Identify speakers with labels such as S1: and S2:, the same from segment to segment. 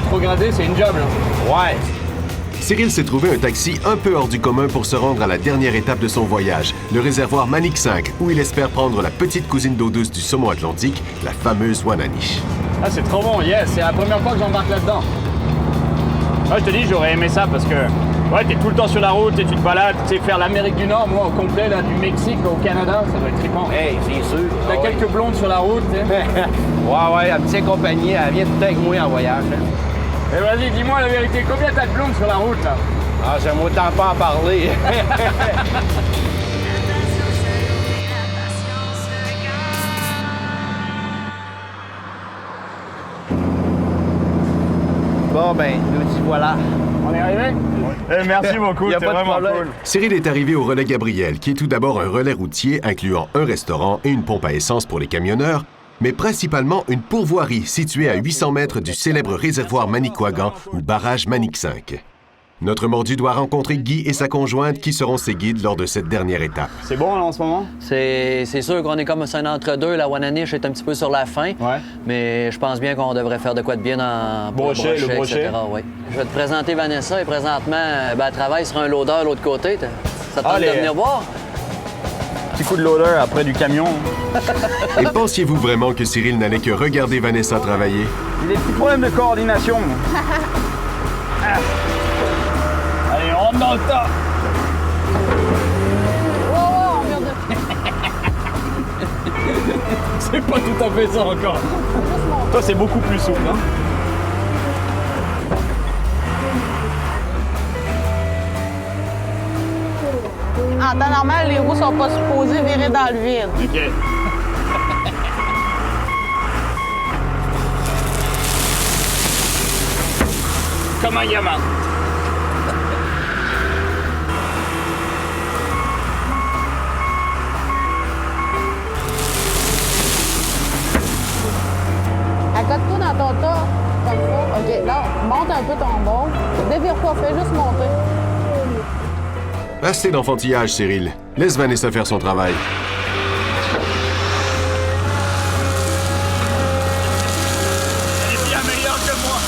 S1: rétrogradé, c'est une job, là.
S2: Ouais.
S3: Cyril s'est trouvé un taxi un peu hors du commun pour se rendre à la dernière étape de son voyage, le réservoir Manic 5, où il espère prendre la petite cousine d'eau douce du saumon atlantique, la fameuse Wananiche.
S1: Ah, c'est trop bon, yes, c'est la première fois que j'embarque là-dedans. Moi, je te dis, j'aurais aimé ça parce que, ouais, t'es tout le temps sur la route et tu te balades, tu sais, faire l'Amérique du Nord, moi, au complet, là, du Mexique au Canada, ça doit être trippant.
S2: Hey, c'est sûr.
S1: T'as quelques blondes sur la route, tu sais.
S2: Ouais, la petite compagnie, elle vient tout le temps avec moi en voyage. Là.
S1: Et vas-y, dis-moi la vérité, combien t'as de blondes sur la route, là?
S2: Ah, j'aime autant pas en parler. Bon, ben, nous y voilà.
S1: On est arrivé? Eh, merci beaucoup,
S2: Y a
S1: c'est
S2: pas de
S1: vraiment
S2: problème.
S1: cool.
S3: Cyril est arrivé au relais Gabriel, qui est tout d'abord un relais routier incluant un restaurant et une pompe à essence pour les camionneurs, mais principalement une pourvoirie située à 800 mètres du célèbre réservoir Manicouagan ou barrage Manic 5. Notre mordu doit rencontrer Guy et sa conjointe qui seront ses guides lors de cette dernière étape.
S1: C'est bon, là, en ce moment?
S4: C'est sûr qu'on est comme un entre-deux. La Wananiche est un petit peu sur la fin.
S1: Ouais.
S4: Mais je pense bien qu'on devrait faire de quoi de bien pour
S1: Brochet, le brochet.
S4: etc. Oui. Je vais te présenter Vanessa et présentement, elle travaille sur un loader de l'autre côté. Ça te tente de venir voir?
S1: Petit coup de loader après du camion.
S3: Et pensiez-vous vraiment que Cyril n'allait que regarder Vanessa travailler?
S1: J'ai des petits problèmes de coordination. Ah. Allez, on rentre dans le tas. C'est pas tout à fait ça encore. Toi, c'est beaucoup plus souple, hein?
S5: En temps normal, les roues sont pas supposées virer dans le vide.
S1: OK. Comme un gamin.
S5: Accote-toi dans ton tas, comme ça. OK, là, monte un peu ton bord. Dévire pas, fais juste monter.
S3: Assez d'enfantillage, Cyril. Laisse Vanessa faire son travail.
S1: Elle est bien meilleure que moi.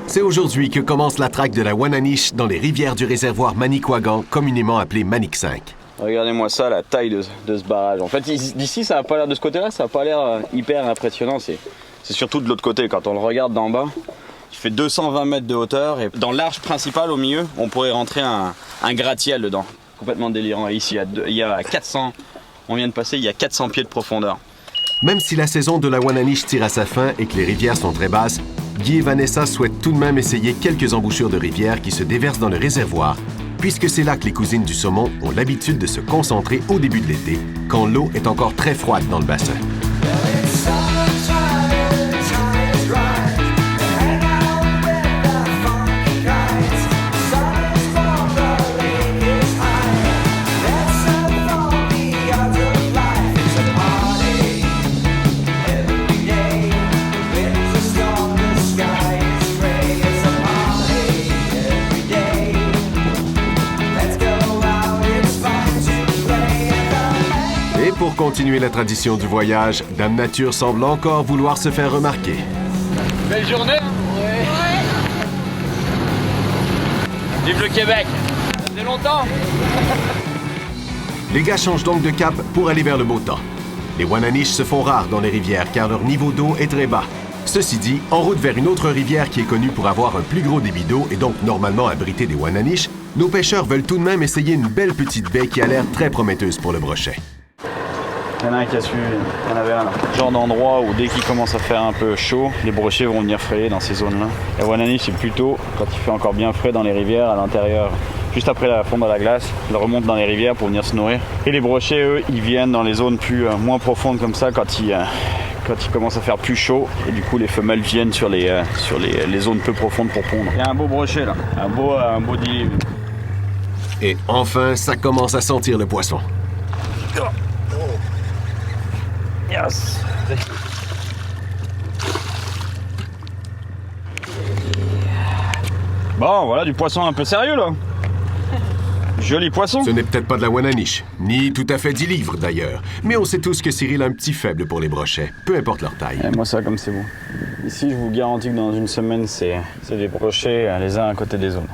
S3: C'est aujourd'hui que commence la traque de la Wananiche dans les rivières du réservoir Manicouagan, communément appelé Manic 5.
S1: Regardez-moi ça, la taille de ce barrage. En fait, d'ici, ça n'a pas l'air de ce côté-là, ça n'a pas l'air hyper impressionnant. C'est surtout de l'autre côté. Quand on le regarde d'en bas, il fait 220 mètres de hauteur. Et dans l'arche principale, au milieu, on pourrait rentrer un gratte-ciel dedans. Complètement délirant. Et ici, il y a 400, on vient de passer, il y a 400 pieds de profondeur.
S3: Même si la saison de la Wananiche tire à sa fin et que les rivières sont très basses, Guy et Vanessa souhaitent tout de même essayer quelques embouchures de rivières qui se déversent dans le réservoir, puisque c'est là que les cousines du saumon ont l'habitude de se concentrer au début de l'été, quand l'eau est encore très froide dans le bassin. Pour continuer la tradition du voyage, Dame Nature semble encore vouloir se faire remarquer.
S1: Belle journée, hein? Ouais. Vive le Québec! Ça faisait longtemps!
S3: Les gars changent donc de cap pour aller vers le beau temps. Les Wananiches se font rares dans les rivières car leur niveau d'eau est très bas. Ceci dit, en route vers une autre rivière qui est connue pour avoir un plus gros débit d'eau et donc normalement abriter des Wananiches, nos pêcheurs veulent tout de même essayer une belle petite baie qui a l'air très prometteuse pour le brochet.
S1: Il y en a un qui a suivi, il y en avait un là. Genre d'endroit où dès qu'il commence à faire un peu chaud, les brochets vont venir frayer dans ces zones-là. La Wananiche, c'est plutôt quand il fait encore bien frais dans les rivières, à l'intérieur. Juste après la fonte de la glace, ils remontent dans les rivières pour venir se nourrir. Et les brochets, eux, ils viennent dans les zones moins profondes comme ça quand il commence à faire plus chaud. Et du coup, les femelles viennent sur les zones peu profondes pour pondre. Il y a un beau brochet là, un beau dilim.
S3: Et enfin, ça commence à sentir le poisson.
S1: Yes. Bon, voilà du poisson un peu sérieux là. Joli poisson.
S3: Ce n'est peut-être pas de la Wananiche, ni tout à fait 10 livres d'ailleurs, mais on sait tous que Cyril a un petit faible pour les brochets, peu importe leur taille.
S1: Et moi ça comme c'est bon. Ici je vous garantis que dans une semaine c'est des brochets les uns à côté des autres.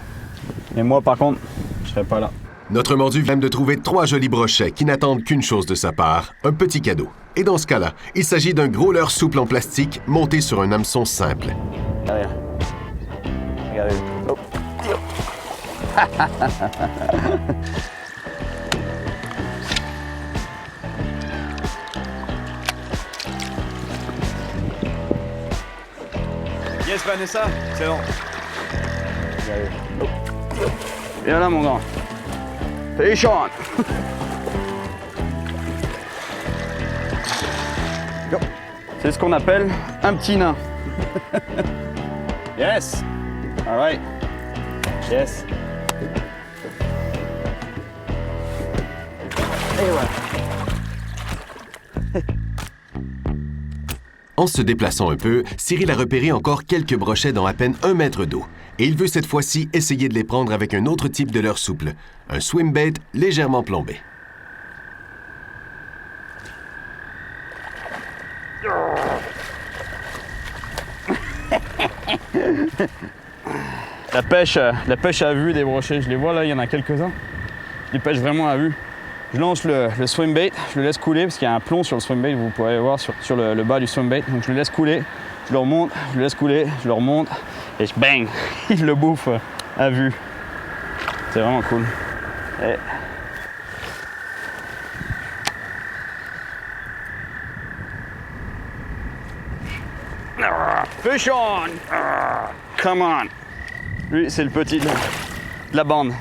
S1: Et moi par contre, je serai pas là.
S3: Notre mordu vient de trouver 3 jolis brochets qui n'attendent qu'une chose de sa part, un petit cadeau. Et dans ce cas-là, il s'agit d'un gros leurre souple en plastique monté sur un hameçon simple.
S1: Regardez. Regardez. Oh. Yes Vanessa, c'est bon. Regardez. Oh. Viens là mon grand. Hey Sean. C'est ce qu'on appelle un petit nain. Yes. All right. Yes. Et voilà.
S3: En se déplaçant un peu, Cyril a repéré encore quelques brochets dans à peine 1 mètre d'eau. Et il veut cette fois-ci essayer de les prendre avec un autre type de leurre souple, un swimbait légèrement plombé.
S1: La pêche à vue des brochets, je les vois là, il y en a quelques-uns. Je les pêche vraiment à vue. Je lance le swimbait, je le laisse couler parce qu'il y a un plomb sur le swimbait, vous pourrez voir sur le bas du swimbait. Donc je le laisse couler, je le remonte, je le laisse couler, je le remonte et je bang, il le bouffe à vue. C'est vraiment cool. Et... Fish on! Come on! Lui, c'est le petit de la bande.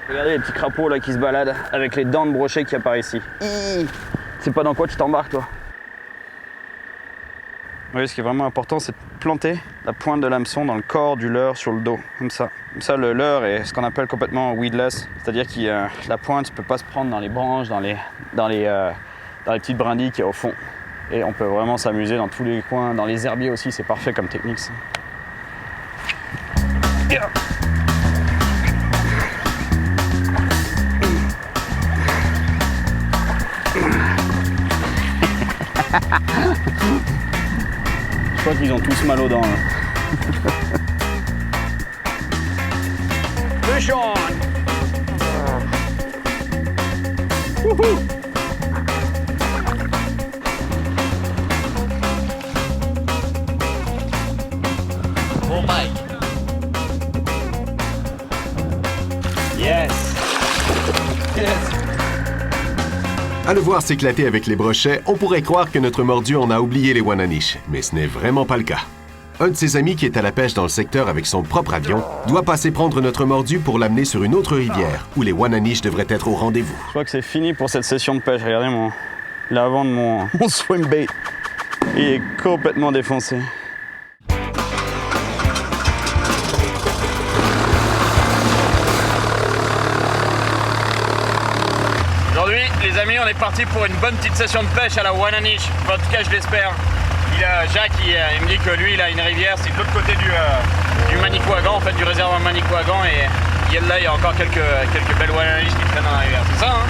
S1: Regardez les petits crapauds là qui se baladent avec les dents de brochet qui apparaissent ici. C'est pas dans quoi tu t'embarques toi. Oui, ce qui est vraiment important, c'est de planter la pointe de l'hameçon dans le corps du leurre sur le dos, comme ça. Comme ça, le leurre est ce qu'on appelle complètement weedless, c'est-à-dire que la pointe ne peut pas se prendre dans les branches, dans les petites brindilles qu'il y a au fond. Et on peut vraiment s'amuser dans tous les coins, dans les herbiers aussi, c'est parfait comme technique ça. Yeah. Je crois qu'ils ont tous mal aux dents. Fish on! Wouhou!
S4: Bon Mike.
S1: Yes! Yes!
S3: À le voir s'éclater avec les brochets, on pourrait croire que notre mordu en a oublié les Wananiche, mais ce n'est vraiment pas le cas. Un de ses amis qui est à la pêche dans le secteur avec son propre avion doit passer prendre notre mordu pour l'amener sur une autre rivière où les Wananiche devraient être au rendez-vous.
S1: Je crois que c'est fini pour cette session de pêche. Regardez l'avant de mon swimbait. Il est complètement défoncé. Aujourd'hui, les amis, on est parti pour une bonne petite session de pêche à la Wananiche. Enfin, en tout cas, je l'espère. Jacques, il me dit que lui, il a une rivière, c'est de l'autre côté du Manicouagan, en fait, du réservoir Manicouagan. Et là, il y a encore quelques belles Wananiche qui traînent dans la rivière. C'est ça, hein?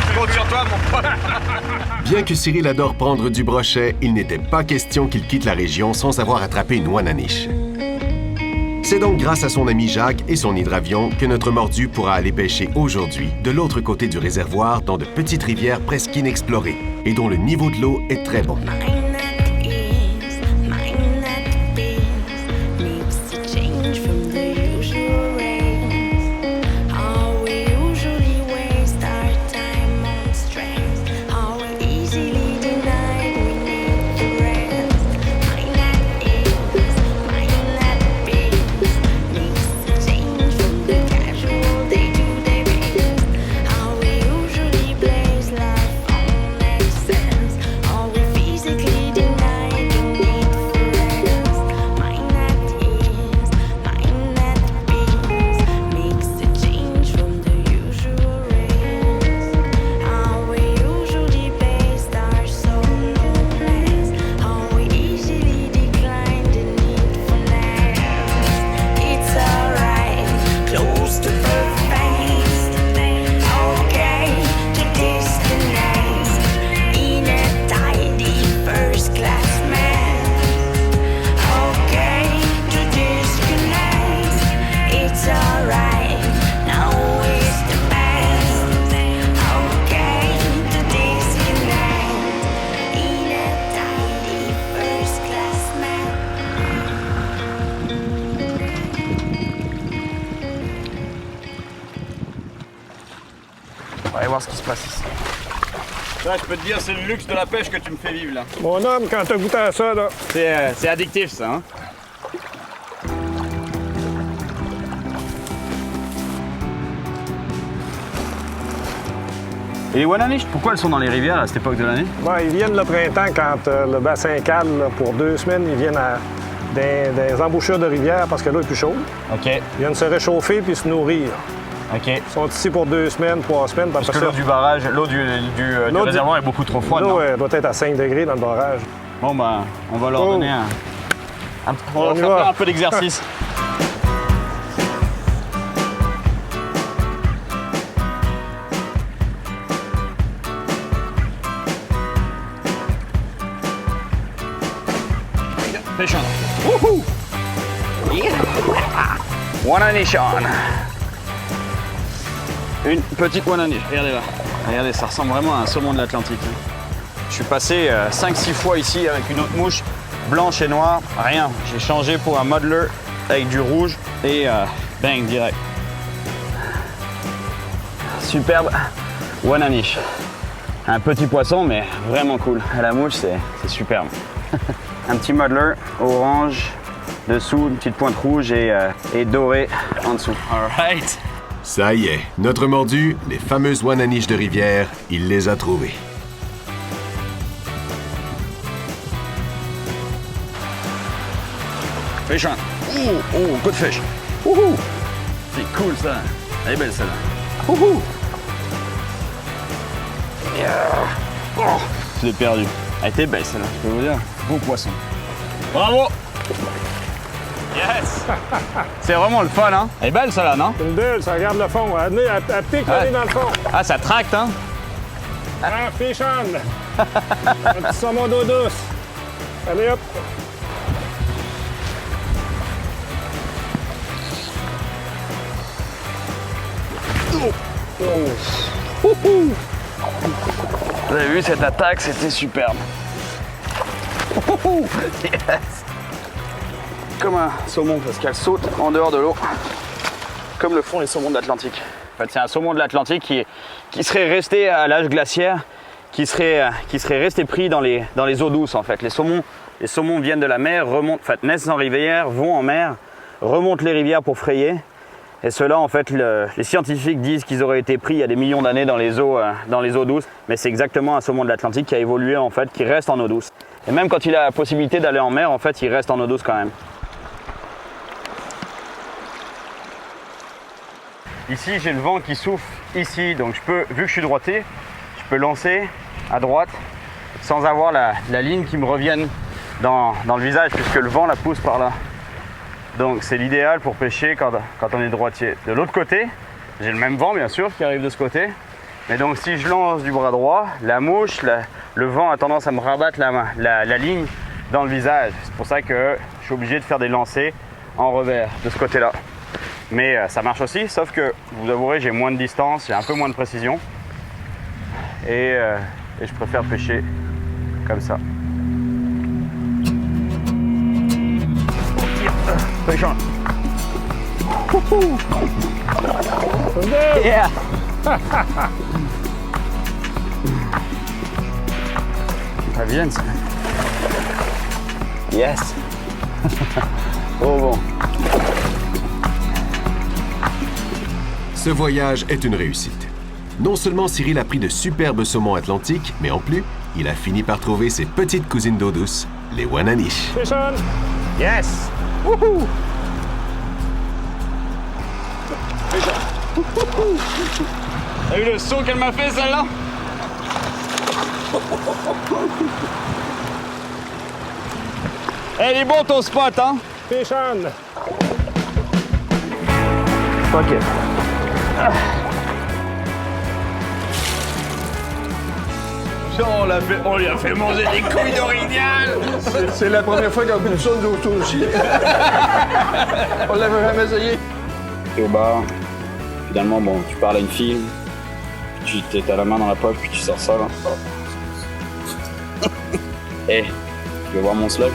S1: Je compte sur toi, mon pote.
S3: Bien que Cyril adore prendre du brochet, il n'était pas question qu'il quitte la région sans avoir attrapé une Wananiche. C'est donc grâce à son ami Jacques et son hydravion que notre mordu pourra aller pêcher aujourd'hui de l'autre côté du réservoir dans de petites rivières presque inexplorées et dont le niveau de l'eau est très bon.
S6: Physically
S1: On va aller voir ce qui se passe ici. Ça, je peux te dire, c'est le luxe de la pêche que tu me fais vivre là.
S6: Mon homme, quand t'as goûté à ça, là.
S1: C'est addictif ça, hein? Et les Wananish, pourquoi elles sont dans les rivières à cette époque de l'année?
S6: Ben, ils viennent le printemps quand le bassin cale, là, pour 2 semaines, ils viennent des embouchures de rivière parce que l'eau est plus chaude.
S1: Ok,
S6: Ils viennent se réchauffer puis se nourrir.
S1: ok.
S6: Ils sont ici pour 2 semaines, 3 semaines.
S1: Parce que l'eau du barrage, l'eau du réservoir est beaucoup trop froide.
S6: L'eau
S1: non?
S6: doit être à 5 degrés dans le barrage.
S1: Bon bah, on va leur donner on va leur
S6: y
S1: faire
S6: va.
S1: faire un peu d'exercice. Fish on. Wouhou! Yeah. Wananish on. Une petite Wananish, regardez là. Regardez, ça ressemble vraiment à un saumon de l'Atlantique. Je suis passé 5-6 fois ici avec une autre mouche, blanche et noire, rien. J'ai changé pour un muddler avec du rouge et bang, direct. Superbe Wananish. Un petit poisson, mais vraiment cool. À la mouche, c'est superbe. Un petit muddler orange dessous, une petite pointe rouge et doré en dessous. All right.
S3: Ça y est, notre mordu, les fameuses Wananish de rivière, il les a trouvées.
S1: Fish on. Oh, good fish. Wouhou. C'est cool ça. Elle est belle celle-là. Wouhou. Yeah. Oh, je l'ai perdu. Elle était belle celle-là, je peux vous dire. Beau poisson. Bravo. Yes. C'est vraiment le fun, hein. Elle est belle celle-là, non?
S6: Une bulle, ça regarde le fond. Elle pique le nez dans le fond.
S1: Ah, ça tracte, hein.
S6: Ah, fish on! Un petit saumon d'eau douce. Allez, hop!
S1: Vous avez vu cette attaque, c'était superbe. Yes. Comme un saumon parce qu'elle saute en dehors de l'eau, comme le font les saumons de l'Atlantique. En fait, c'est un saumon de l'Atlantique qui serait resté à l'âge glaciaire, qui serait resté pris dans les eaux douces en fait. Les saumons viennent de la mer, remontent, en fait, naissent en rivière, vont en mer, remontent les rivières pour frayer. Et ceux-là, en fait, les scientifiques disent qu'ils auraient été pris il y a des millions d'années dans les eaux douces, mais c'est exactement un saumon de l'Atlantique qui a évolué en fait, qui reste en eau douce. Et même quand il a la possibilité d'aller en mer, en fait, il reste en eau douce quand même. Ici, j'ai le vent qui souffle ici, donc vu que je suis droitier, je peux lancer à droite sans avoir la ligne qui me revienne dans le visage, puisque le vent la pousse par là. Donc c'est l'idéal pour pêcher quand on est droitier. De l'autre côté, j'ai le même vent bien sûr qui arrive de ce côté. Mais donc si je lance du bras droit, la mouche, le vent a tendance à me rabattre la ligne dans le visage. C'est pour ça que je suis obligé de faire des lancers en revers de ce côté-là. Mais ça marche aussi, sauf que vous avouerez, j'ai moins de distance, j'ai un peu moins de précision. Et je préfère pêcher comme ça. Fish on. Yeah. Ça vient ça. Yes. Oh bon.
S3: Ce voyage est une réussite. Non seulement Cyril a pris de superbes saumons atlantiques, mais en plus, il a fini par trouver ses petites cousines d'eau douce, les Wananish.
S6: Fish on!
S1: Yes. Wouhou. T'as vu le saut qu'elle m'a fait celle-là? Elle est bon ton spot, hein?
S6: Fish on!
S1: Ok. On lui a fait manger des couilles d'orignal.
S2: C'est la première fois qu'on goûte ça, nous autres aussi. On l'avait jamais essayé.
S1: T'es au bar, finalement, bon, tu parles à une fille, puis t'as la main dans la poche, puis tu sors ça, là. Hey, tu veux voir mon slug?